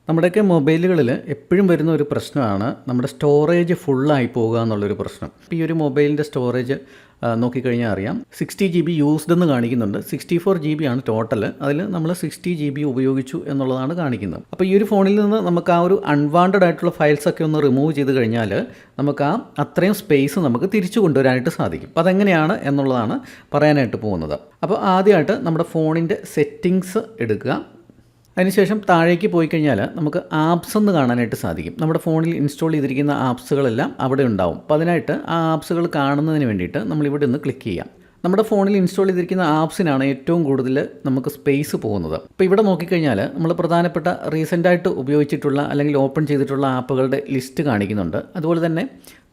നമ്മുടെയൊക്കെ മൊബൈലുകളിൽ എപ്പോഴും വരുന്ന ഒരു പ്രശ്നമാണ് നമ്മുടെ സ്റ്റോറേജ് ഫുള്ളായി പോകുക എന്നുള്ളൊരു പ്രശ്നം. ഇപ്പോൾ ഈ ഒരു മൊബൈലിൻ്റെ സ്റ്റോറേജ് നോക്കിക്കഴിഞ്ഞാൽ അറിയാം 60 GB യൂസ്ഡ് എന്ന് കാണിക്കുന്നുണ്ട്. 64 GB ആണ് ടോട്ടൽ. അതിൽ നമ്മൾ 60 GB ഉപയോഗിച്ചു എന്നുള്ളതാണ് കാണിക്കുന്നത്. അപ്പോൾ ഈ ഒരു ഫോണിൽ നിന്ന് നമുക്ക് ആ ഒരു അൺവാണ്ടഡ് ആയിട്ടുള്ള ഫയൽസൊക്കെ ഒന്ന് റിമൂവ് ചെയ്ത് കഴിഞ്ഞാൽ നമുക്ക് അത്രയും സ്പേസ് നമുക്ക് തിരിച്ചു കൊണ്ടുവരാനായിട്ട് സാധിക്കും. അപ്പോൾ അതെങ്ങനെയാണ് എന്നുള്ളതാണ് പറയാനായിട്ട് പോകുന്നത്. അപ്പോൾ ആദ്യമായിട്ട് നമ്മുടെ ഫോണിൻ്റെ സെറ്റിങ്സ് എടുക്കുക. അതിനുശേഷം താഴേക്ക് പോയി കഴിഞ്ഞാൽ നമുക്ക് ആപ്സ് എന്ന് കാണാനായിട്ട് സാധിക്കും. നമ്മുടെ ഫോണിൽ ഇൻസ്റ്റാൾ ചെയ്തിരിക്കുന്ന ആപ്സുകളെല്ലാം അവിടെ ഉണ്ടാവും. അപ്പോൾ അതിനായിട്ട് ആ ആപ്സുകൾ കാണുന്നതിന് വേണ്ടിയിട്ട് നമ്മളിവിടെ നിന്ന് ക്ലിക്ക് ചെയ്യാം. നമ്മുടെ ഫോണിൽ ഇൻസ്റ്റാൾ ചെയ്തിരിക്കുന്ന ആപ്സിനാണ് ഏറ്റവും കൂടുതൽ നമുക്ക് സ്പേസ് പോകുന്നത്. അപ്പോൾ ഇവിടെ നോക്കിക്കഴിഞ്ഞാൽ നമ്മൾ പ്രധാനപ്പെട്ട റീസെൻ്റായിട്ട് ഉപയോഗിച്ചിട്ടുള്ള അല്ലെങ്കിൽ ഓപ്പൺ ചെയ്തിട്ടുള്ള ആപ്പുകളുടെ ലിസ്റ്റ് കാണിക്കുന്നുണ്ട്. അതുപോലെ തന്നെ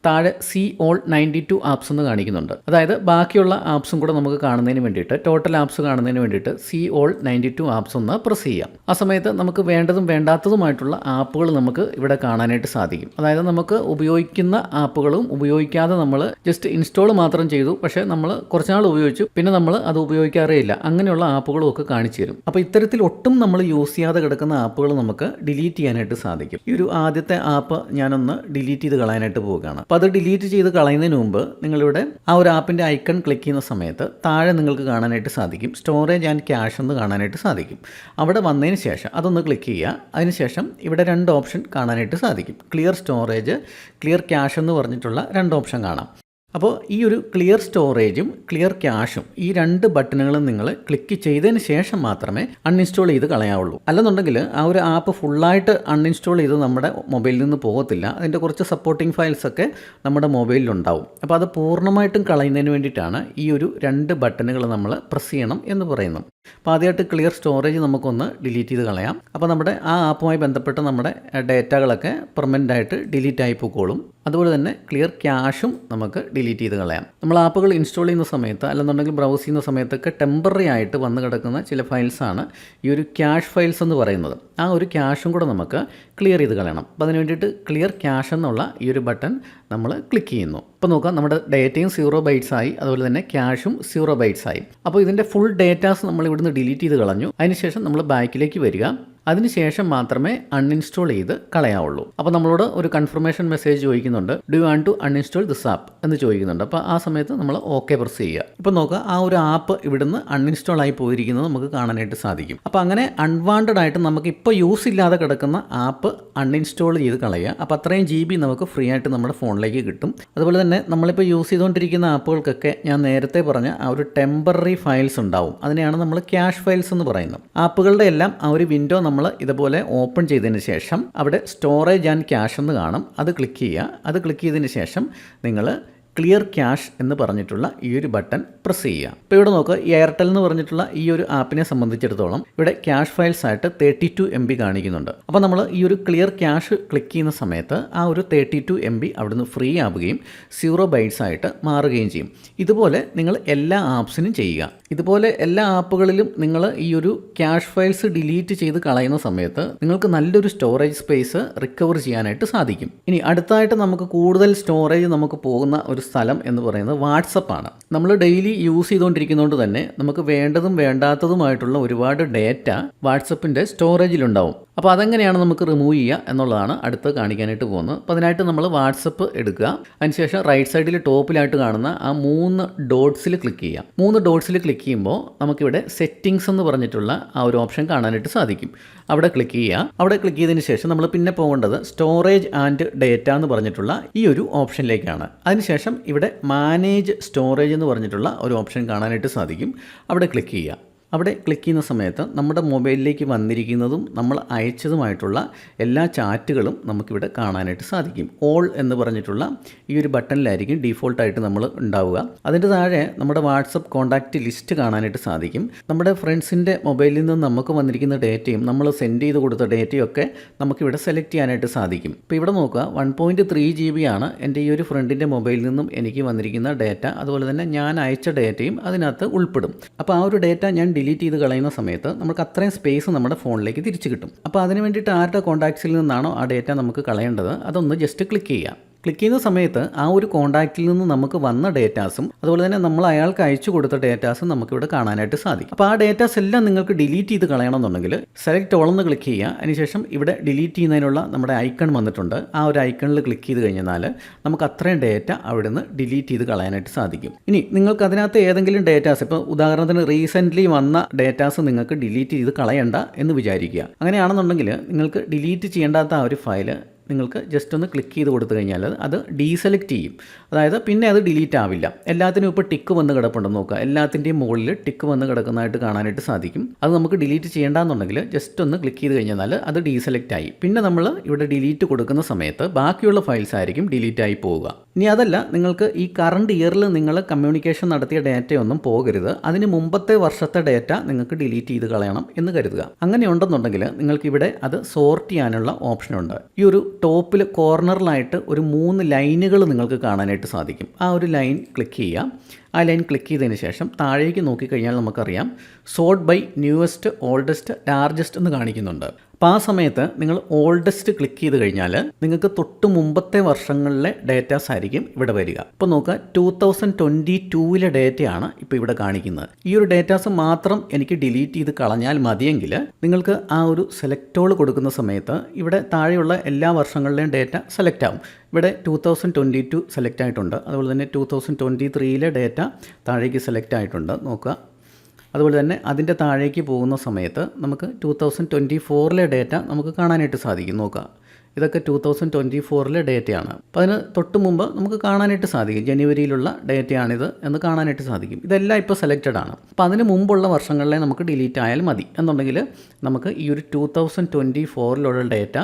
താഴെ സി ഓൾ 92 ആപ്സ് എന്ന് കാണിക്കുന്നുണ്ട്. അതായത് ബാക്കിയുള്ള ആപ്സും കൂടെ നമുക്ക് കാണുന്നതിന് വേണ്ടിയിട്ട്, ടോട്ടൽ ആപ്സ് കാണുന്നതിന് വേണ്ടിയിട്ട് സി ഓൾ 92 ആപ്സ് ഒന്ന് പ്രസ് ചെയ്യാം. ആ സമയത്ത് നമുക്ക് വേണ്ടതും വേണ്ടാത്തതുമായിട്ടുള്ള ആപ്പുകൾ നമുക്ക് ഇവിടെ കാണാനായിട്ട് സാധിക്കും. അതായത് നമുക്ക് ഉപയോഗിക്കുന്ന ആപ്പുകളും ഉപയോഗിക്കാതെ നമ്മൾ ജസ്റ്റ് ഇൻസ്റ്റാൾ മാത്രം ചെയ്തു, പക്ഷേ നമ്മൾ കുറച്ചുനാൾ ഉപയോഗിച്ചു, പിന്നെ നമ്മൾ അത് ഉപയോഗിക്കാറേ ഇല്ല, അങ്ങനെയുള്ള ആപ്പുകളും ഒക്കെ കാണിച്ചു തരും. അപ്പോൾ ഇത്തരത്തിൽ ഒട്ടും നമ്മൾ യൂസ് ചെയ്യാതെ കിടക്കുന്ന ആപ്പുകൾ നമുക്ക് ഡിലീറ്റ് ചെയ്യാനായിട്ട് സാധിക്കും. ഈ ഒരു ആദ്യത്തെ ആപ്പ് ഞാനൊന്ന് ഡിലീറ്റ് ചെയ്ത് കളയാനായിട്ട് പോവുകയാണ്. അപ്പോൾ അത് ഡിലീറ്റ് ചെയ്ത് കളയുന്നതിന് മുമ്പ് നിങ്ങളിവിടെ ആ ഒരു ആപ്പിൻ്റെ ഐക്കൺ ക്ലിക്ക് ചെയ്യുന്ന സമയത്ത് താഴെ നിങ്ങൾക്ക് കാണാനായിട്ട് സാധിക്കും സ്റ്റോറേജ് ആൻഡ് ക്യാഷ് എന്ന് കാണാനായിട്ട് സാധിക്കും. അവിടെ വന്നതിന് ശേഷം അതൊന്ന് ക്ലിക്ക് ചെയ്യുക. അതിനുശേഷം ഇവിടെ 2 ഓപ്ഷൻ കാണാനായിട്ട് സാധിക്കും. ക്ലിയർ സ്റ്റോറേജ്, ക്ലിയർ ക്യാഷ് എന്ന് പറഞ്ഞിട്ടുള്ള 2 ഓപ്ഷൻ കാണാം. അപ്പോൾ ഈ ഒരു ക്ലിയർ സ്റ്റോറേജും ക്ലിയർ ക്യാഷും ഈ 2 ബട്ടണുകളും നിങ്ങൾ ക്ലിക്ക് ചെയ്തതിന് ശേഷം മാത്രമേ അൺഇൻസ്റ്റാൾ ചെയ്ത് കളയാവുള്ളൂ. അല്ലെന്നുണ്ടെങ്കിൽ ആ ഒരു ആപ്പ് ഫുള്ളായിട്ട് അൺഇൻസ്റ്റാൾ ചെയ്ത് നമ്മുടെ മൊബൈലിൽ നിന്ന് പോകത്തില്ല. അതിൻ്റെ കുറച്ച് സപ്പോർട്ടിംഗ് ഫയൽസൊക്കെ നമ്മുടെ മൊബൈലിലുണ്ടാവും. അപ്പോൾ അത് പൂർണ്ണമായിട്ടും കളയുന്നതിന് വേണ്ടിയിട്ടാണ് ഈ ഒരു 2 ബട്ടണുകൾ നമ്മൾ പ്രസ് ചെയ്യണം എന്ന് പറയുന്നത്. അപ്പോൾ ആദ്യമായിട്ട് ക്ലിയർ സ്റ്റോറേജ് നമുക്കൊന്ന് ഡിലീറ്റ് ചെയ്ത് കളയാം. അപ്പോൾ നമ്മുടെ ആ ആപ്പുമായി ബന്ധപ്പെട്ട് നമ്മുടെ ഡേറ്റകളൊക്കെ പെർമനൻ്റായിട്ട് ഡിലീറ്റ് ആയി പോയിക്കോളും. അതുപോലെ തന്നെ ക്ലിയർ ക്യാഷും നമുക്ക് ഡിലീറ്റ് ചെയ്ത് കളയാം. നമ്മൾ ആപ്പുകൾ ഇൻസ്റ്റാൾ ചെയ്യുന്ന സമയത്ത് അല്ലെന്നുണ്ടെങ്കിൽ ബ്രൗസ് ചെയ്യുന്ന സമയത്തൊക്കെ ടെമ്പററി ആയിട്ട് വന്ന് കിടക്കുന്ന ചില ഫയൽസാണ് ഈ ഒരു ക്യാഷ് ഫയൽസ് എന്ന് പറയുന്നത്. ആ ഒരു ക്യാഷും കൂടെ നമുക്ക് ക്ലിയർ ചെയ്ത് കളയണം. അപ്പോൾ അതിന് വേണ്ടിയിട്ട് ക്ലിയർ ക്യാഷ് എന്നുള്ള ഈ ഒരു ബട്ടൺ നമ്മൾ ക്ലിക്ക് ചെയ്യുന്നു. ഇപ്പോൾ നോക്കാം, നമ്മുടെ ഡേറ്റയും 0 ബൈറ്റ്സ് ആയി, അതുപോലെ തന്നെ ക്യാഷും 0 ബൈറ്റ്സ് ആയി. അപ്പോൾ ഇതിൻ്റെ ഫുൾ ഡേറ്റാസ് നമ്മൾ ഇവിടുന്ന് ഡിലീറ്റ് ചെയ്ത് കളഞ്ഞു. അതിനുശേഷം നമ്മൾ ബാക്കിലേക്ക് വരിക. അതിനുശേഷം മാത്രമേ അൺഇൻസ്റ്റാൾ ചെയ്ത് കളയാവുള്ളൂ. അപ്പോൾ നമ്മളോട് ഒരു കൺഫർമേഷൻ മെസ്സേജ് ചോദിക്കുന്നുണ്ട്, do you want to uninstall this app എന്ന് ചോദിക്കുന്നുണ്ട്. അപ്പോൾ ആ സമയത്ത് നമ്മൾ ഓക്കെ പ്രസ് ചെയ്യുക. ഇപ്പോൾ നോക്കുക, ആ ഒരു ആപ്പ് ഇവിടുന്ന് അൺഇൻസ്റ്റാൾ ആയി പോയിരിക്കുന്നത് നമുക്ക് കാണാനായിട്ട് സാധിക്കും. അപ്പോൾ അങ്ങനെ അൺവാണ്ടഡ് ആയിട്ട് നമുക്ക് ഇപ്പോൾ യൂസ് ഇല്ലാതെ കിടക്കുന്ന ആപ്പ് അൺഇൻസ്റ്റാൾ ചെയ്ത് കളയുക. അപ്പോൾ അത്രയും GB നമുക്ക് ഫ്രീ ആയിട്ട് നമ്മുടെ ഫോണിലേക്ക് കിട്ടും. അതുപോലെ തന്നെ നമ്മളിപ്പോൾ യൂസ് ചെയ്തുകൊണ്ടിരിക്കുന്ന ആപ്പുകൾക്കൊക്കെ ഞാൻ നേരത്തെ പറഞ്ഞ ആ ഒരു ടെമ്പററി ഫയൽസ് ഉണ്ടാവും. അതിനെയാണ് നമ്മൾ ക്യാഷ് ഫയൽസ് എന്ന് പറയുന്നത്. ആപ്പുകളുടെ എല്ലാം ആ ഒരു വിൻഡോ നമ്മൾ ഇതുപോലെ ഓപ്പൺ ചെയ്തതിന് ശേഷം അവിടെ സ്റ്റോറേജ് ആൻഡ് ക്യാഷ് എന്ന് കാണും. അത് ക്ലിക്ക് ചെയ്യുക. അത് ക്ലിക്ക് ചെയ്തതിന് ശേഷം നിങ്ങൾ ക്ലിയർ ക്യാഷ് എന്ന് പറഞ്ഞിട്ടുള്ള ഈ ഒരു ബട്ടൺ പ്രസ് ചെയ്യുക. ഇപ്പോൾ ഇവിടെ നോക്കുക, എയർടെൽ എന്ന് പറഞ്ഞിട്ടുള്ള ഈ ഒരു ആപ്പിനെ സംബന്ധിച്ചിടത്തോളം ഇവിടെ ക്യാഷ് ഫയൽസ് ആയിട്ട് 32 MB കാണിക്കുന്നുണ്ട്. അപ്പോൾ നമ്മൾ ഈ ഒരു ക്ലിയർ ക്യാഷ് ക്ലിക്ക് ചെയ്യുന്ന സമയത്ത് ആ ഒരു 32 MB അവിടുന്ന് ഫ്രീ ആവുകയും 0 ബൈറ്റ്സ് ആയിട്ട് മാറുകയും ചെയ്യും. ഇതുപോലെ നിങ്ങൾ എല്ലാ ആപ്സിനും ചെയ്യുക. ഇതുപോലെ എല്ലാ ആപ്പുകളിലും നിങ്ങൾ ഈ ഒരു ക്യാഷ് ഫയൽസ് ഡിലീറ്റ് ചെയ്ത് കളയുന്ന സമയത്ത് നിങ്ങൾക്ക് നല്ലൊരു സ്റ്റോറേജ് സ്പേസ് റിക്കവർ ചെയ്യാനായിട്ട് സാധിക്കും. ഇനി അടുത്തായിട്ട് നമുക്ക് കൂടുതൽ സ്റ്റോറേജ് നമുക്ക് പോകുന്ന ഒരു സ്ഥലം എന്ന് പറയുന്നത് വാട്സപ്പാണ്. നമ്മൾ ഡെയിലി യൂസ് ചെയ്തുകൊണ്ടിരിക്കുന്നതുകൊണ്ട് തന്നെ നമുക്ക് വേണ്ടതും വേണ്ടാത്തതുമായിട്ടുള്ള ഒരുപാട് ഡേറ്റ വാട്സപ്പിൻ്റെ സ്റ്റോറേജിലുണ്ടാവും. അപ്പോൾ അതെങ്ങനെയാണ് നമുക്ക് റിമൂവ് ചെയ്യുക എന്നുള്ളതാണ് അടുത്ത് കാണിക്കാനായിട്ട് പോകുന്നത്. അപ്പോൾ അതിനായിട്ട് നമ്മൾ വാട്സപ്പ് എടുക്കുക. അതിനുശേഷം റൈറ്റ് സൈഡിൽ ടോപ്പിലായിട്ട് കാണുന്ന ആ 3 ഡോട്ട്സിൽ ക്ലിക്ക് ചെയ്യാം. 3 ഡോട്ട്സിൽ ക്ലിക്ക് ചെയ്യുമ്പോൾ നമുക്കിവിടെ സെറ്റിങ്സ് എന്ന് പറഞ്ഞിട്ടുള്ള ആ ഒരു ഓപ്ഷൻ കാണാനായിട്ട് സാധിക്കും. അവിടെ ക്ലിക്ക് ചെയ്യുക. അവിടെ ക്ലിക്ക് ചെയ്തതിന് ശേഷം നമ്മൾ പിന്നെ പോകേണ്ടത് സ്റ്റോറേജ് ആൻഡ് ഡേറ്റ എന്ന് പറഞ്ഞിട്ടുള്ള ഈ ഒരു ഓപ്ഷനിലേക്കാണ്. അതിനുശേഷം ഇവിടെ മാനേജ് സ്റ്റോറേജ് എന്ന് പറഞ്ഞിട്ടുള്ള ഒരു ഓപ്ഷൻ കാണാനായിട്ട് സാധിക്കും. അവിടെ ക്ലിക്ക് ചെയ്യുക. അവിടെ ക്ലിക്ക് ചെയ്യുന്ന സമയത്ത് നമ്മുടെ മൊബൈലിലേക്ക് വന്നിരിക്കുന്നതും നമ്മൾ അയച്ചതുമായിട്ടുള്ള എല്ലാ ചാറ്റുകളും നമുക്കിവിടെ കാണാനായിട്ട് സാധിക്കും. ഓൾ എന്ന് പറഞ്ഞിട്ടുള്ള ഈ ഒരു ബട്ടണിലായിരിക്കും ഡീഫോൾട്ടായിട്ട് നമ്മൾ ഉണ്ടാവുക. അതിൻ്റെ താഴെ നമ്മുടെ വാട്സപ്പ് കോൺടാക്റ്റ് ലിസ്റ്റ് കാണാനായിട്ട് സാധിക്കും. നമ്മുടെ ഫ്രണ്ട്സിൻ്റെ മൊബൈലിൽ നിന്ന് നമുക്ക് വന്നിരിക്കുന്ന ഡേറ്റയും നമ്മൾ സെൻഡ് ചെയ്ത് കൊടുത്ത ഡേറ്റയും ഒക്കെ നമുക്കിവിടെ സെലക്ട് ചെയ്യാനായിട്ട് സാധിക്കും. ഇപ്പോൾ ഇവിടെ നോക്കുക, 1.3 GB ആണ് എൻ്റെ ഈ ഒരു ഫ്രണ്ടിൻ്റെ മൊബൈലിൽ നിന്നും എനിക്ക് വന്നിരിക്കുന്ന ഡേറ്റ. അതുപോലെ തന്നെ ഞാൻ അയച്ച ഡേറ്റയും അതിനകത്ത് ഉൾപ്പെടും. അപ്പോൾ ആ ഒരു ഡേറ്റ ഞാൻ ഡിലീറ്റ് ചെയ്ത് കളയുന്ന സമയത്ത് നമുക്ക് അത്രയും സ്പേസ് നമ്മുടെ ഫോണിലേക്ക് തിരിച്ചു കിട്ടും. അപ്പോൾ അതിന് വേണ്ടിയിട്ട് ആരുടെ കോൺടാക്ട്സിൽ നിന്നാണോ ആ ഡേറ്റ നമുക്ക് കളയേണ്ടത് അതൊന്ന് ജസ്റ്റ് ക്ലിക്ക് ചെയ്യാം. ക്ലിക്ക് ചെയ്യുന്ന സമയത്ത് ആ ഒരു കോൺടാക്റ്റിൽ നിന്ന് നമുക്ക് വന്ന ഡേറ്റാസും അതുപോലെ തന്നെ നമ്മൾ അയാൾക്ക് അയച്ചു കൊടുത്ത ഡേറ്റാസും നമുക്കിവിടെ കാണാനായിട്ട് സാധിക്കും. അപ്പോൾ ആ ഡേറ്റാസ് എല്ലാം നിങ്ങൾക്ക് ഡിലീറ്റ് ചെയ്ത് കളയണമെന്നുണ്ടെങ്കിൽ സെലക്ട് ഓൾ എന്ന് ക്ലിക്ക് ചെയ്യുക. അതിനുശേഷം ഇവിടെ ഡിലീറ്റ് ചെയ്യുന്നതിനുള്ള നമ്മുടെ ഐക്കൺ വന്നിട്ടുണ്ട്. ആ ഒരു ഐക്കണിൽ ക്ലിക്ക് ചെയ്ത് കഴിഞ്ഞാൽ നമുക്ക് അത്രയും ഡേറ്റ അവിടെ നിന്ന് ഡിലീറ്റ് ചെയ്ത് കളയാനായിട്ട് സാധിക്കും. ഇനി നിങ്ങൾക്ക് അതിനകത്ത് ഏതെങ്കിലും ഡേറ്റാസ്, ഇപ്പോൾ ഉദാഹരണത്തിന് റീസെൻ്റ്ലി വന്ന ഡേറ്റാസ് നിങ്ങൾക്ക് ഡിലീറ്റ് ചെയ്ത് കളയണ്ട എന്ന് വിചാരിക്കുക. അങ്ങനെയാണെന്നുണ്ടെങ്കിൽ നിങ്ങൾക്ക് ഡിലീറ്റ് ചെയ്യേണ്ടാത്ത ആ ഒരു ഫയല് നിങ്ങൾക്ക് ജസ്റ്റ് ഒന്ന് ക്ലിക്ക് ചെയ്ത് കൊടുത്തു കഴിഞ്ഞാൽ അത് ഡീസെലക്ട് ചെയ്യും. അതായത് പിന്നെ അത് ഡിലീറ്റ് ആവില്ല. എല്ലാത്തിനും ഇപ്പോൾ ടിക്ക് വന്ന് കിടപ്പുണ്ടെന്ന് നോക്കുക. എല്ലാത്തിൻ്റെയും മുകളിൽ ടിക്ക് വന്ന് കിടക്കുന്നതായിട്ട് കാണാനായിട്ട് സാധിക്കും. അത് നമുക്ക് ഡിലീറ്റ് ചെയ്യേണ്ടെന്നുണ്ടെങ്കിൽ ജസ്റ്റ് ഒന്ന് ക്ലിക്ക് ചെയ്ത് കഴിഞ്ഞാൽ അത് ഡീസെലക്ട് ആയി. പിന്നെ നമ്മൾ ഇവിടെ ഡിലീറ്റ് കൊടുക്കുന്ന സമയത്ത് ബാക്കിയുള്ള ഫയൽസ് ആയിരിക്കും ഡിലീറ്റ് ആയി പോവുക. ഇനി അതല്ല, നിങ്ങൾക്ക് ഈ കറണ്ട് ഇയറിൽ നിങ്ങൾ കമ്മ്യൂണിക്കേഷൻ നടത്തിയ ഡേറ്റയൊന്നും പോകരുത്, അതിന് മുമ്പത്തെ വർഷത്തെ ഡേറ്റ നിങ്ങൾക്ക് ഡിലീറ്റ് ചെയ്ത് കളയണം എന്ന് കരുതുക. അങ്ങനെ ഉണ്ടെന്നുണ്ടെങ്കിൽ നിങ്ങൾക്ക് ഇവിടെ അത് സോർട്ട് ചെയ്യാനുള്ള ഓപ്ഷനുണ്ട്. ഈ ഒരു ടോപ്പിൽ കോർണറിലായിട്ട് ഒരു 3 ലൈനുകൾ നിങ്ങൾക്ക് കാണാനായിട്ട് സാധിക്കും. ആ ഒരു ലൈൻ ക്ലിക്ക് ചെയ്യുക. ആ ലൈൻ ക്ലിക്ക് ചെയ്തതിന് ശേഷം താഴേക്ക് നോക്കിക്കഴിഞ്ഞാൽ നമുക്കറിയാം sort by newest, oldest, largest എന്ന് കാണിക്കുന്നുണ്ട്. അപ്പോൾ ആ സമയത്ത് നിങ്ങൾ ഓൾഡസ്റ്റ് ക്ലിക്ക് ചെയ്ത് കഴിഞ്ഞാൽ നിങ്ങൾക്ക് തൊട്ട് മുമ്പത്തെ വർഷങ്ങളിലെ ഡേറ്റാസ് ആയിരിക്കും ഇവിടെ വരിക. ഇപ്പോൾ നോക്കുക, 2022 ഡേറ്റയാണ് ഇപ്പോൾ ഇവിടെ കാണിക്കുന്നത്. ഈ ഒരു ഡേറ്റാസ് മാത്രം എനിക്ക് ഡിലീറ്റ് ചെയ്ത് കളഞ്ഞാൽ മതിയെങ്കിൽ നിങ്ങൾക്ക് ആ ഒരു സെലക്ടോൾ കൊടുക്കുന്ന സമയത്ത് ഇവിടെ താഴെയുള്ള എല്ലാ വർഷങ്ങളിലെയും ഡേറ്റ സെലക്ട് ആവും. ഇവിടെ 2022 സെലക്ട് ആയിട്ടുണ്ട്. അതുപോലെ തന്നെ 2023 ഡേറ്റ താഴേക്ക് സെലക്ട് ആയിട്ടുണ്ട്. നോക്കുക. അതുപോലെ തന്നെ അതിൻ്റെ താഴേക്ക് പോകുന്ന സമയത്ത് നമുക്ക് 2024 ഡേറ്റ നമുക്ക് കാണാനായിട്ട് സാധിക്കും. നോക്കുക, ഇതൊക്കെ 2024 ഡേറ്റയാണ്. അപ്പോൾ അതിന് തൊട്ട് മുമ്പ് നമുക്ക് കാണാനായിട്ട് സാധിക്കും ജനുവരിയിലുള്ള ഡേറ്റയാണിത് എന്ന് കാണാനായിട്ട് സാധിക്കും. ഇതെല്ലാം ഇപ്പോൾ സെലക്റ്റഡ് ആണ്. അപ്പോൾ അതിന് മുമ്പുള്ള വർഷങ്ങളിലെ നമുക്ക് ഡിലീറ്റ് ആയാൽ മതി എന്നുണ്ടെങ്കിൽ നമുക്ക് ഈ ഒരു 2024 ഡേറ്റ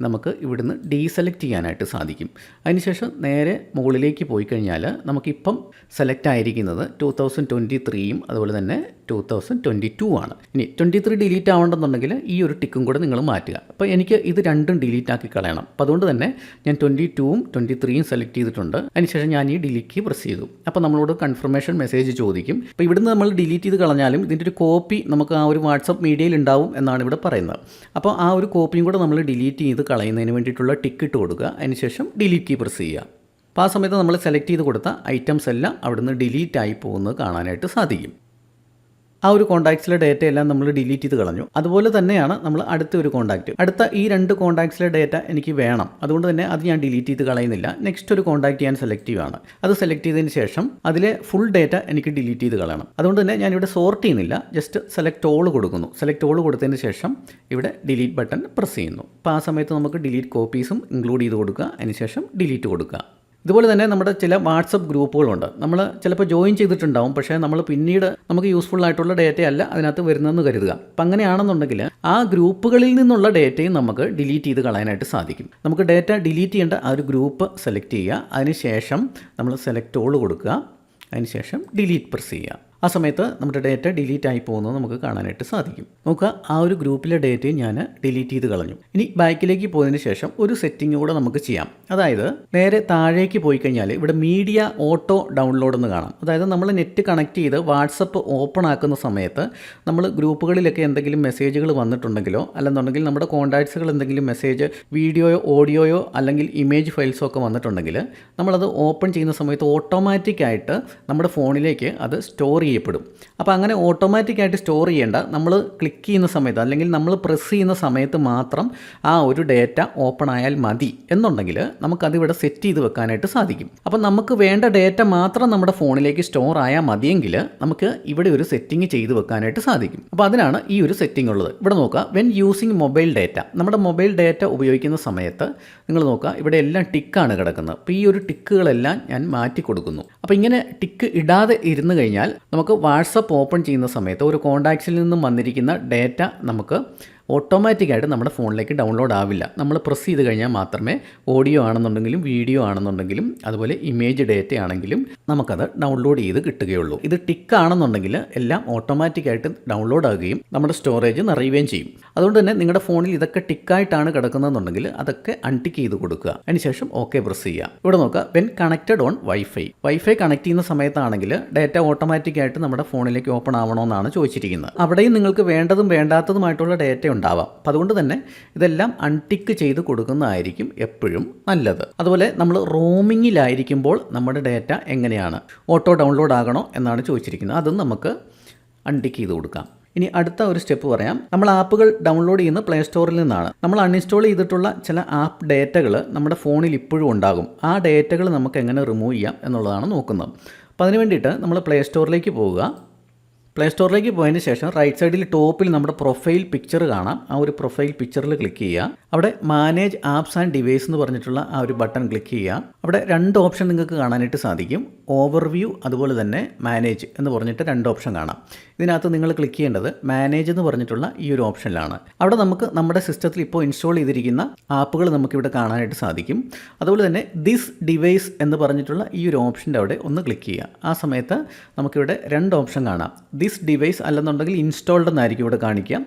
നമുക്ക് ഇവിടുന്ന് ഡീസെലക്ട് ചെയ്യാനായിട്ട് സാധിക്കും. അതിനുശേഷം നേരെ മുകളിലേക്ക് പോയി കഴിഞ്ഞാൽ നമുക്കിപ്പം സെലക്ട് ആയിരിക്കുന്നത് 2023 അതുപോലെ തന്നെ 2022 ആണ്. ഇനി 23 ഡിലീറ്റ് ആവേണ്ടെന്നുണ്ടെങ്കിൽ ഈ ഒരു ടിക്കും കൂടെ നിങ്ങൾ മാറ്റുക. അപ്പോൾ എനിക്ക് ഇത് രണ്ടും ഡിലീറ്റ് ആക്കി കളയണം. അപ്പോൾ അതുകൊണ്ട് തന്നെ ഞാൻ 22ഉം 23ഉം സെലക്ട് ചെയ്തിട്ടുണ്ട്. അതിനുശേഷം ഞാൻ ഈ ഡിലീറ്റ് പ്രസ് ചെയ്തു. അപ്പോൾ നമ്മളോട് കൺഫർമേഷൻ മെസ്സേജ് ചോദിക്കും. അപ്പോൾ ഇവിടുന്ന് നമ്മൾ ഡിലീറ്റ് ചെയ്ത് കളഞ്ഞാലും ഇതിൻ്റെ ഒരു കോപ്പി നമുക്ക് ആ ഒരു വാട്സപ്പ് മീഡിയയിൽ ഉണ്ടാവും എന്നാണ് ഇവിടെ പറയുന്നത്. അപ്പോൾ ആ ഒരു കോപ്പിയും കൂടെ നമ്മൾ ഡിലീറ്റ് ചെയ്ത് കളയുന്നതിന് വേണ്ടിയിട്ടുള്ള ടിക്ക് ഇട്ട് കൊടുക്കുക. അതിനുശേഷം ഡിലീറ്റ് കീ പ്രസ് ചെയ്യുക. അപ്പോൾ ആ സമയത്ത് നമ്മൾ സെലക്ട് ചെയ്ത് കൊടുത്ത ഐറ്റംസ് എല്ലാം അവിടുന്ന് ഡിലീറ്റ് ആയി പോകുന്നത് കാണാനായിട്ട് സാധിക്കും. ആ ഒരു കോൺടാക്ട്സിലെ ഡേറ്റ എല്ലാം നമ്മൾ ഡിലീറ്റ് ചെയ്ത് കളഞ്ഞു. അതുപോലെ തന്നെയാണ് നമ്മൾ അടുത്ത ഒരു കോൺടാക്റ്റ്. അടുത്ത ഈ 2 കോൺടാക്ട്സിലെ ഡേറ്റ എനിക്ക് വേണം. അതുകൊണ്ട് തന്നെ അത് ഞാൻ ഡിലീറ്റ് ചെയ്ത് കളയുന്നില്ല. നെക്സ്റ്റ് ഒരു കോൺടാക്റ്റ് ഞാൻ സെലക്ട് ചെയ്യുകയാണ്. അത് സെലക്ട് ചെയ്തതിന് ശേഷം അതിലെ ഫുൾ ഡേറ്റ എനിക്ക് ഡിലീറ്റ് ചെയ്ത് കളയണം. അതുകൊണ്ട് തന്നെ ഞാനിവിടെ സോർട്ട് ചെയ്യുന്നില്ല. ജസ്റ്റ് സെലക്ട് ഓൾ കൊടുക്കുന്നു. സെലക്ട് ഓൾ കൊടുത്തതിന് ശേഷം ഇവിടെ ഡിലീറ്റ് ബട്ടൺ പ്രസ് ചെയ്യുന്നു. അപ്പോൾ ആ സമയത്ത് നമുക്ക് ഡിലീറ്റ് കോപ്പീസും ഇൻക്ലൂഡ് ചെയ്ത് കൊടുക്കുക. അതിനുശേഷം ഡിലീറ്റ് കൊടുക്കുക. ഇതുപോലെ തന്നെ നമ്മുടെ ചില വാട്സപ്പ് ഗ്രൂപ്പുകളുണ്ട്. നമ്മൾ ചിലപ്പോൾ ജോയിൻ ചെയ്തിട്ടുണ്ടാവും, പക്ഷേ നമ്മൾ പിന്നീട് നമുക്ക് യൂസ്ഫുൾ ആയിട്ടുള്ള ഡേറ്റ അല്ല അതിനകത്ത് വരുന്നതെന്ന് കരുതുക. അപ്പം അങ്ങനെയാണെന്നുണ്ടെങ്കിൽ ആ ഗ്രൂപ്പുകളിൽ നിന്നുള്ള ഡേറ്റയും നമുക്ക് ഡിലീറ്റ് ചെയ്ത് കളയാനായിട്ട് സാധിക്കും. നമുക്ക് ഡേറ്റ ഡിലീറ്റ് ചെയ്യേണ്ട ആ ഒരു ഗ്രൂപ്പ് സെലക്ട് ചെയ്യുക. അതിനുശേഷം നമ്മൾ സെലക്ട് ഓൾ കൊടുക്കുക. അതിനുശേഷം ഡിലീറ്റ് പ്രസ് ചെയ്യുക. ആ സമയത്ത് നമ്മുടെ ഡേറ്റ ഡിലീറ്റ് ആയി പോകുന്നത് നമുക്ക് കാണാനായിട്ട് സാധിക്കും. നോക്കുക, ആ ഒരു ഗ്രൂപ്പിലെ ഡേറ്റയും ഞാൻ ഡിലീറ്റ് ചെയ്ത് കളഞ്ഞു. ഇനി ബാക്കിലേക്ക് പോയതിന് ശേഷം ഒരു സെറ്റിംഗ് കൂടെ നമുക്ക് ചെയ്യാം. അതായത് നേരെ താഴേക്ക് പോയി കഴിഞ്ഞാൽ ഇവിടെ മീഡിയ ഓട്ടോ ഡൗൺലോഡ് എന്ന് കാണാം. അതായത് നമ്മൾ നെറ്റ് കണക്ട് ചെയ്ത് വാട്സപ്പ് ഓപ്പൺ ആക്കുന്ന സമയത്ത് നമ്മൾ ഗ്രൂപ്പുകളിലൊക്കെ എന്തെങ്കിലും മെസ്സേജുകൾ വന്നിട്ടുണ്ടെങ്കിലോ അല്ലെന്നുണ്ടെങ്കിൽ നമ്മുടെ കോൺടാക്ട്സുകൾ എന്തെങ്കിലും മെസ്സേജ് വീഡിയോയോ ഓഡിയോയോ അല്ലെങ്കിൽ ഇമേജ് ഫയൽസോ ഒക്കെ വന്നിട്ടുണ്ടെങ്കിൽ നമ്മളത് ഓപ്പൺ ചെയ്യുന്ന സമയത്ത് ഓട്ടോമാറ്റിക്കായിട്ട് നമ്മുടെ ഫോണിലേക്ക് അത് സ്റ്റോർ ചെയ്യപ്പെടും. അപ്പോൾ അങ്ങനെ ഓട്ടോമാറ്റിക്കായിട്ട് സ്റ്റോർ ചെയ്യേണ്ട, നമ്മൾ ക്ലിക്ക് ചെയ്യുന്ന സമയത്ത് അല്ലെങ്കിൽ നമ്മൾ പ്രസ് ചെയ്യുന്ന സമയത്ത് മാത്രം ആ ഒരു ഡേറ്റ ഓപ്പൺ ആയാൽ മതി എന്നുണ്ടെങ്കിൽ നമുക്കതിവിടെ സെറ്റ് ചെയ്ത് വെക്കാനായിട്ട് സാധിക്കും. അപ്പോൾ നമുക്ക് വേണ്ട ഡേറ്റ മാത്രം നമ്മുടെ ഫോണിലേക്ക് സ്റ്റോർ ആയാൽ മതിയെങ്കിൽ നമുക്ക് ഇവിടെ ഒരു സെറ്റിംഗ് ചെയ്ത് വെക്കാനായിട്ട് സാധിക്കും. അപ്പോൾ അതിനാണ് ഈ ഒരു സെറ്റിംഗ് ഉള്ളത്. ഇവിടെ നോക്കുക, വെൻ യൂസിങ് മൊബൈൽ ഡേറ്റ, നമ്മുടെ മൊബൈൽ ഡേറ്റ ഉപയോഗിക്കുന്ന സമയത്ത് നിങ്ങൾ നോക്കുക ഇവിടെ എല്ലാം ടിക്കാണ് കിടക്കുന്നത്. അപ്പോൾ ഈ ഒരു ടിക്കുകളെല്ലാം ഞാൻ മാറ്റി കൊടുക്കുന്നു. അപ്പോൾ ഇങ്ങനെ ടിക്ക് ഇടാതെ ഇരുന്ന് കഴിഞ്ഞാൽ നമുക്ക് വാട്സപ്പ് ഓപ്പൺ ചെയ്യുന്ന സമയത്ത് ഒരു കോൺടാക്ട്സിൽ നിന്നും വന്നിരിക്കുന്ന ഡേറ്റ നമുക്ക് ഓട്ടോമാറ്റിക്കായിട്ട് നമ്മുടെ ഫോണിലേക്ക് ഡൗൺലോഡ് ആവില്ല. നമ്മൾ പ്രസ് ചെയ്ത് കഴിഞ്ഞാൽ മാത്രമേ ഓഡിയോ ആണെന്നുണ്ടെങ്കിലും വീഡിയോ ആണെന്നുണ്ടെങ്കിലും അതുപോലെ ഇമേജ് ഡേറ്റ ആണെങ്കിലും നമുക്കത് ഡൗൺലോഡ് ചെയ്ത് കിട്ടുകയുള്ളൂ. ഇത് ടിക്ക് ആണെന്നുണ്ടെങ്കിൽ എല്ലാം ഓട്ടോമാറ്റിക്കായിട്ട് ഡൗൺലോഡ് ആകുകയും നമ്മുടെ സ്റ്റോറേജ് നിറയുകയും ചെയ്യും. അതുകൊണ്ട് തന്നെ നിങ്ങളുടെ ഫോണിൽ ഇതൊക്കെ ടിക്കായിട്ടാണ് കിടക്കുന്നതെന്നുണ്ടെങ്കിൽ അതൊക്കെ അൺടിക്ക് ചെയ്ത് കൊടുക്കുക. അതിനുശേഷം ഓക്കെ പ്രസ് ചെയ്യുക. ഇവിടെ നോക്കുക, when connected on wifi connect ചെയ്യുന്ന സമയത്താണെങ്കിൽ ഡേറ്റ ഓട്ടോമാറ്റിക്കായിട്ട് നമ്മുടെ ഫോണിലേക്ക് ഓപ്പൺ ആവണമെന്നാണ് ചോദിച്ചിരിക്കുന്നത്. അവിടെയും നിങ്ങൾക്ക് വേണ്ടതും വേണ്ടാത്തതുമായിട്ടുള്ള ഡേറ്റ ഉണ്ടാവാം. അപ്പോൾ അതുകൊണ്ട് തന്നെ ഇതെല്ലാം അൺടിക്ക് ചെയ്ത് കൊടുക്കുന്നതായിരിക്കും എപ്പോഴും നല്ലത്. അതുപോലെ നമ്മൾ റോമിങ്ങിലായിരിക്കുമ്പോൾ നമ്മുടെ ഡാറ്റ എങ്ങനെയാണ്, ഓട്ടോ ഡൗൺലോഡ് ആകണോ എന്നാണ് ചോദിച്ചിരിക്കുന്നത്. അതും നമുക്ക് അൺടിക്ക് ചെയ്ത് കൊടുക്കാം. ഇനി അടുത്ത ഒരു സ്റ്റെപ്പ് പറയാം. നമ്മൾ ആപ്പുകൾ ഡൗൺലോഡ് ചെയ്യുന്ന പ്ലേ സ്റ്റോറിൽ നിന്നാണ്. നമ്മൾ അൺഇൻസ്റ്റാൾ ചെയ്തിട്ടുള്ള ചില ആപ്പ് ഡേറ്റകൾ നമ്മുടെ ഫോണിൽ ഇപ്പോഴും ഉണ്ടാകും. ആ ഡേറ്റകൾ നമുക്ക് എങ്ങനെ റിമൂവ് ചെയ്യാം എന്നുള്ളതാണ് നോക്കുന്നത്. അപ്പോൾ അതിന് വേണ്ടിയിട്ട് നമ്മൾ പ്ലേ സ്റ്റോറിലേക്ക് പോവുക. പ്ലേ സ്റ്റോറിലേക്ക് പോയതിന് ശേഷം റൈറ്റ് സൈഡിൽ ടോപ്പിൽ നമ്മുടെ പ്രൊഫൈൽ പിക്ചർ കാണാം. ആ ഒരു പ്രൊഫൈൽ പിക്ചറിൽ ക്ലിക്ക് ചെയ്യുക. അവിടെ മാനേജ് ആപ്സ് ആൻഡ് ഡിവൈസ് എന്ന് പറഞ്ഞിട്ടുള്ള ആ ഒരു ബട്ടൺ ക്ലിക്ക് ചെയ്യുക. അവിടെ 2 ഓപ്ഷൻ നിങ്ങൾക്ക് കാണാനായിട്ട് സാധിക്കും. ഓവർവ്യൂ അതുപോലെ തന്നെ മാനേജ് എന്ന് പറഞ്ഞിട്ട് 2 ഓപ്ഷൻ കാണാം. ഇതിനകത്ത് നിങ്ങൾ ക്ലിക്ക് ചെയ്യേണ്ടത് മാനേജ് എന്ന് പറഞ്ഞിട്ടുള്ള ഈ ഒരു ഓപ്ഷനിലാണ്. അവിടെ നമുക്ക് നമ്മുടെ സിസ്റ്റത്തിൽ ഇപ്പോൾ ഇൻസ്റ്റാൾ ചെയ്തിരിക്കുന്ന ആപ്പുകൾ നമുക്കിവിടെ കാണാനായിട്ട് സാധിക്കും. അതുപോലെ തന്നെ ദിസ് ഡിവൈസ് എന്ന് പറഞ്ഞിട്ടുള്ള ഈ ഒരു ഓപ്ഷൻ്റെ അവിടെ ഒന്ന് ക്ലിക്ക് ചെയ്യുക. ആ സമയത്ത് നമുക്കിവിടെ 2 ഓപ്ഷൻ കാണാം. ദിസ് ഡിവൈസ് അല്ലെന്നുണ്ടെങ്കിൽ ഇൻസ്റ്റാൾഡ് എന്നായിരിക്കും ഇവിടെ കാണിക്കുക.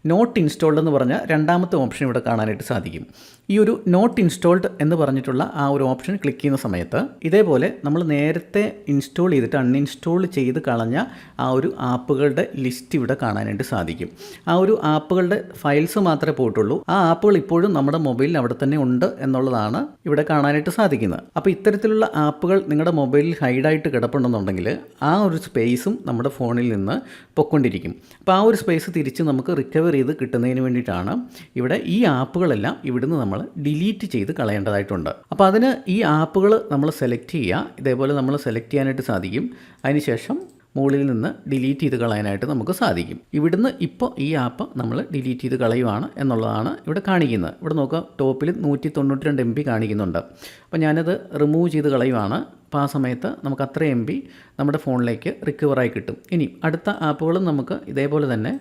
നോട്ട് ഇൻസ്റ്റാൾഡ് എന്ന് പറഞ്ഞാൽ രണ്ടാമത്തെ ഓപ്ഷൻ ഇവിടെ കാണാനായിട്ട് സാധിക്കും. ഈ ഒരു നോട്ട് ഇൻസ്റ്റാൾഡ് എന്ന് പറഞ്ഞിട്ടുള്ള ആ ഒരു ഓപ്ഷൻ ക്ലിക്ക് ചെയ്യുന്ന സമയത്ത് ഇതേപോലെ നമ്മൾ നേരത്തെ ഇൻസ്റ്റാൾ ചെയ്തിട്ട് അൺഇൻസ്റ്റാൾ ചെയ്ത് കളഞ്ഞ ആ ഒരു ആപ്പുകളുടെ ലിസ്റ്റ് ഇവിടെ കാണാനായിട്ട് സാധിക്കും. ആ ഒരു ആപ്പുകളുടെ ഫയൽസ് മാത്രമേ പോയിട്ടുള്ളൂ. ആ ആപ്പുകൾ ഇപ്പോഴും നമ്മുടെ മൊബൈലിൽ അവിടെ തന്നെ ഉണ്ട് എന്നുള്ളതാണ് ഇവിടെ കാണാനായിട്ട് സാധിക്കുന്നത്. അപ്പോൾ ഇത്തരത്തിലുള്ള ആപ്പുകൾ നിങ്ങളുടെ മൊബൈലിൽ ഹൈഡായിട്ട് കിടപ്പുണ്ടെന്നുണ്ടെങ്കിൽ ആ ഒരു സ്പേസും നമ്മുടെ ഫോണിൽ നിന്ന് പൊയ്ക്കൊണ്ടിരിക്കും. അപ്പോൾ ആ ഒരു സ്പേസ് തിരിച്ച് നമുക്ക് റിക്കവർ ചെയ്ത് കിട്ടുന്നതിന് വേണ്ടിയിട്ടാണ് ഇവിടെ ഈ ആപ്പുകളെല്ലാം ഇവിടുന്ന് നമ്മൾ ഡിലീറ്റ് ചെയ്ത് കളയേണ്ടതായിട്ടുണ്ട്. അപ്പോൾ അതിന് ഈ ആപ്പുകൾ നമ്മൾ സെലക്ട് ചെയ്യുക. ഇതേപോലെ നമ്മൾ സെലക്ട് ചെയ്യാനായിട്ട് സാധിക്കും. അതിനുശേഷം മുകളിൽ നിന്ന് ഡിലീറ്റ് ചെയ്ത് കളയാനായിട്ട് നമുക്ക് സാധിക്കും. ഇവിടുന്ന് ഇപ്പോൾ ഈ ആപ്പ് നമ്മൾ ഡിലീറ്റ് ചെയ്ത് കളയുവാണ് എന്നുള്ളതാണ് ഇവിടെ കാണിക്കുന്നത്. ഇവിടെ നോക്കുക, ടോപ്പിൽ 192 MB കാണിക്കുന്നുണ്ട്. അപ്പോൾ ഞാനത് റിമൂവ് ചെയ്ത് കളയുവാണ്. അപ്പോൾ ആ സമയത്ത് നമുക്ക് അത്ര MB നമ്മുടെ ഫോണിലേക്ക് റിക്കവറായി കിട്ടും. ഇനി അടുത്ത ആപ്പുകളും നമുക്ക് ഇതേപോലെ തന്നെ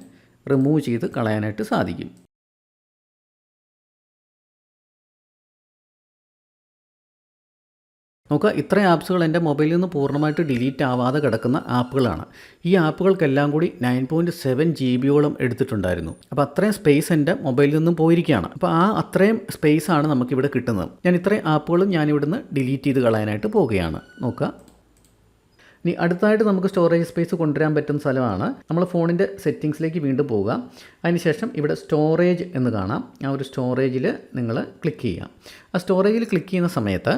റിമൂവ് ചെയ്ത് കളയാനായിട്ട് സാധിക്കും. നോക്കുക, ഇത്രയും ആപ്സുകൾ എൻ്റെ മൊബൈലിൽ നിന്ന് പൂർണ്ണമായിട്ട് ഡിലീറ്റ് ആവാതെ കിടക്കുന്ന ആപ്പുകളാണ്. ഈ ആപ്പുകൾക്കെല്ലാം കൂടി 9.7 GB എടുത്തിട്ടുണ്ടായിരുന്നു. അപ്പോൾ അത്രയും സ്പേസ് എൻ്റെ മൊബൈലിൽ നിന്നും പോയിരിക്കുകയാണ്. അപ്പോൾ ആ അത്രയും സ്പേസാണ് നമുക്കിവിടെ കിട്ടുന്നത്. ഞാൻ ഇത്രയും ആപ്പുകളും ഞാനിവിടുന്ന് ഡിലീറ്റ് ചെയ്ത് കളയാനായിട്ട് പോവുകയാണ്. നോക്കുക, ഇനി അടുത്തായിട്ട് നമുക്ക് സ്റ്റോറേജ് സ്പേസ് കൊണ്ടുവരാൻ പറ്റുന്ന സ്ഥലമാണ്. നമ്മൾ ഫോണിൻ്റെ സെറ്റിങ്സിലേക്ക് വീണ്ടും പോവുക. അതിനുശേഷം ഇവിടെ സ്റ്റോറേജ് എന്ന് കാണാം. ആ ഒരു സ്റ്റോറേജിൽ നിങ്ങൾ ക്ലിക്ക് ചെയ്യുക. ആ സ്റ്റോറേജിൽ ക്ലിക്ക് ചെയ്യുന്ന സമയത്ത്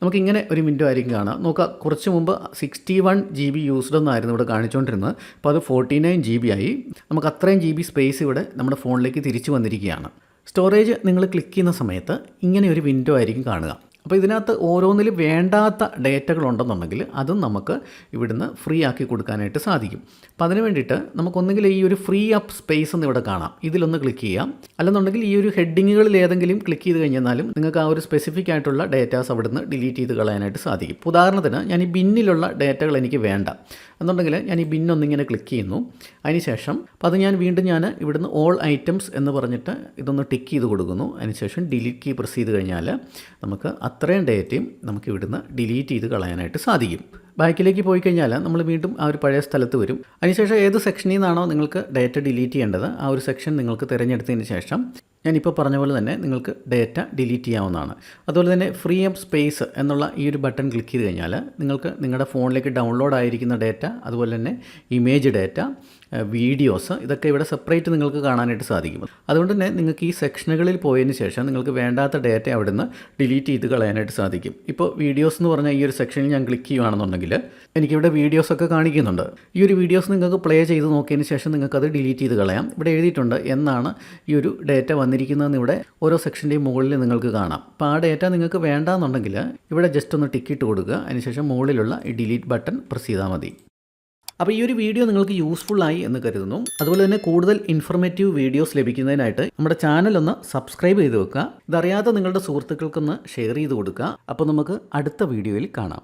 നമുക്കിങ്ങനെ ഒരു വിൻഡോ ആയിരിക്കും കാണാം. നോക്കുക, കുറച്ച് മുമ്പ് 61 GB യൂസ്ഡ് എന്നായിരുന്നു ഇവിടെ കാണിച്ചുകൊണ്ടിരുന്നത്. അപ്പോൾ അത് 49 GB ആയി. നമുക്ക് അത്രയും GB സ്പേസ് ഇവിടെ നമ്മുടെ ഫോണിലേക്ക് തിരിച്ചു വന്നിരിക്കുകയാണ്. സ്റ്റോറേജ് നിങ്ങൾ ക്ലിക്ക് ചെയ്യുന്ന സമയത്ത് ഇങ്ങനെ ഒരു വിൻഡോ ആയിരിക്കും കാണുക. അപ്പോൾ ഇതിനകത്ത് ഓരോന്നിലും വേണ്ടാത്ത ഡേറ്റകൾ ഉണ്ടെന്നുണ്ടെങ്കിൽ അതും നമുക്ക് ഇവിടുന്ന് ഫ്രീ ആക്കി കൊടുക്കാനായിട്ട് സാധിക്കും. അപ്പോൾ അതിന് വേണ്ടിയിട്ട് നമുക്കൊന്നെങ്കിൽ ഈ ഒരു ഫ്രീ അപ്പ് സ്പേസ് എന്ന് ഇവിടെ കാണാം, ഇതിലൊന്ന് ക്ലിക്ക് ചെയ്യാം. അല്ലെന്നുണ്ടെങ്കിൽ ഈ ഒരു ഹെഡിങ്ങുകളിൽ ഏതെങ്കിലും ക്ലിക്ക് ചെയ്ത് കഴിഞ്ഞാലും നിങ്ങൾക്ക് ആ ഒരു സ്പെസിഫിക് ആയിട്ടുള്ള ഡേറ്റാസ് അവിടുന്ന് ഡിലീറ്റ് ചെയ്ത് കളയാനായിട്ട് സാധിക്കും. ഉദാഹരണത്തിന് ഞാൻ ഈ ബിന്നിലുള്ള ഡേറ്റകൾ എനിക്ക് വേണ്ട എന്നുണ്ടെങ്കിൽ ഞാൻ ഈ ബിന്നൊന്നിങ്ങനെ ക്ലിക്ക് ചെയ്യുന്നു. അതിനുശേഷം അപ്പോൾ അത് ഞാൻ ഇവിടുന്ന് ഓൾ ഐറ്റംസ് എന്ന് പറഞ്ഞിട്ട് ഇതൊന്ന് ടിക്ക് ചെയ്ത് കൊടുക്കുന്നു. അതിനുശേഷം ഡിലീറ്റ് കീ പ്രസ് ചെയ്ത് കഴിഞ്ഞാൽ നമുക്ക് അത്രയും ഡേറ്റയും നമുക്ക് ഇവിടുന്ന് ഡിലീറ്റ് ചെയ്ത് കളയാനായിട്ട് സാധിക്കും. ബാക്കിലേക്ക് പോയി കഴിഞ്ഞാൽ നമ്മൾ വീണ്ടും ആ ഒരു പഴയ സ്ഥലത്ത് വരും. അതിനുശേഷം ഏത് സെക്ഷനിൽ നിന്നാണോ നിങ്ങൾക്ക് ഡേറ്റ ഡിലീറ്റ് ചെയ്യേണ്ടത് ആ ഒരു സെക്ഷൻ നിങ്ങൾക്ക് തിരഞ്ഞെടുത്തതിന് ശേഷം ഞാനിപ്പോൾ പറഞ്ഞ പോലെ തന്നെ നിങ്ങൾക്ക് ഡേറ്റ ഡിലീറ്റ് ചെയ്യാവുന്നതാണ്. അതുപോലെ തന്നെ ഫ്രീ അപ്പ് സ്പേസ് എന്നുള്ള ഈ ഒരു ബട്ടൺ ക്ലിക്ക് ചെയ്ത് കഴിഞ്ഞാൽ നിങ്ങൾക്ക് നിങ്ങളുടെ ഫോണിലേക്ക് ഡൗൺലോഡ് ആയിരിക്കുന്ന ഡേറ്റ, അതുപോലെ തന്നെ ഇമേജ് ഡേറ്റ, വീഡിയോസ്, ഇതൊക്കെ ഇവിടെ സെപ്പറേറ്റ് നിങ്ങൾക്ക് കാണാനായിട്ട് സാധിക്കും. അതുകൊണ്ട് തന്നെ നിങ്ങൾക്ക് ഈ സെക്ഷനുകളിൽ പോയതിന് ശേഷം നിങ്ങൾക്ക് വേണ്ടാത്ത ഡേറ്റ അവിടെ നിന്ന് ഡിലീറ്റ് ചെയ്ത് കളയാനായിട്ട് സാധിക്കും. ഇപ്പോൾ വീഡിയോസ് എന്ന് പറഞ്ഞാൽ ഈ ഒരു സെക്ഷനിൽ ഞാൻ ക്ലിക്ക് ചെയ്യുകയാണെന്നുണ്ടെങ്കിൽ എനിക്കിവിടെ വീഡിയോസൊക്കെ കാണിക്കുന്നുണ്ട്. ഈ ഒരു വീഡിയോസ് നിങ്ങൾക്ക് പ്ലേ ചെയ്ത് നോക്കിയതിന് ശേഷം നിങ്ങൾക്കത് ഡിലീറ്റ് ചെയ്ത് കളയാം. ഇവിടെ എഴുതിയിട്ടുണ്ട് എന്നാണ് ഈ ഒരു ഡേറ്റ വന്നിരിക്കുന്നതെന്ന് ഇവിടെ ഓരോ സെക്ഷൻ്റെയും മുകളിൽ നിങ്ങൾക്ക് കാണാം. അപ്പോൾ ആ ഡേറ്റ നിങ്ങൾക്ക് വേണ്ടാന്നുണ്ടെങ്കിൽ ഇവിടെ ജസ്റ്റ് ഒന്ന് ടിക്ക് ഇട്ട് കൊടുക്കുക. അതിനുശേഷം മുകളിലുള്ള ഈ ഡിലീറ്റ് ബട്ടൺ പ്രസ് ചെയ്താൽ മതി. അപ്പോൾ ഈ ഒരു വീഡിയോ നിങ്ങൾക്ക് യൂസ്ഫുള്ളായി എന്ന് കരുതുന്നു. അതുപോലെ തന്നെ കൂടുതൽ ഇൻഫർമേറ്റീവ് വീഡിയോസ് ലഭിക്കുന്നതിനായിട്ട് നമ്മുടെ ചാനൽ ഒന്ന് സബ്സ്ക്രൈബ് ചെയ്ത് വെക്കുക. ഇതറിയാതെ നിങ്ങളുടെ സുഹൃത്തുക്കൾക്കൊന്ന് ഷെയർ ചെയ്ത് കൊടുക്കുക. അപ്പോൾ നമുക്ക് അടുത്ത വീഡിയോയിൽ കാണാം.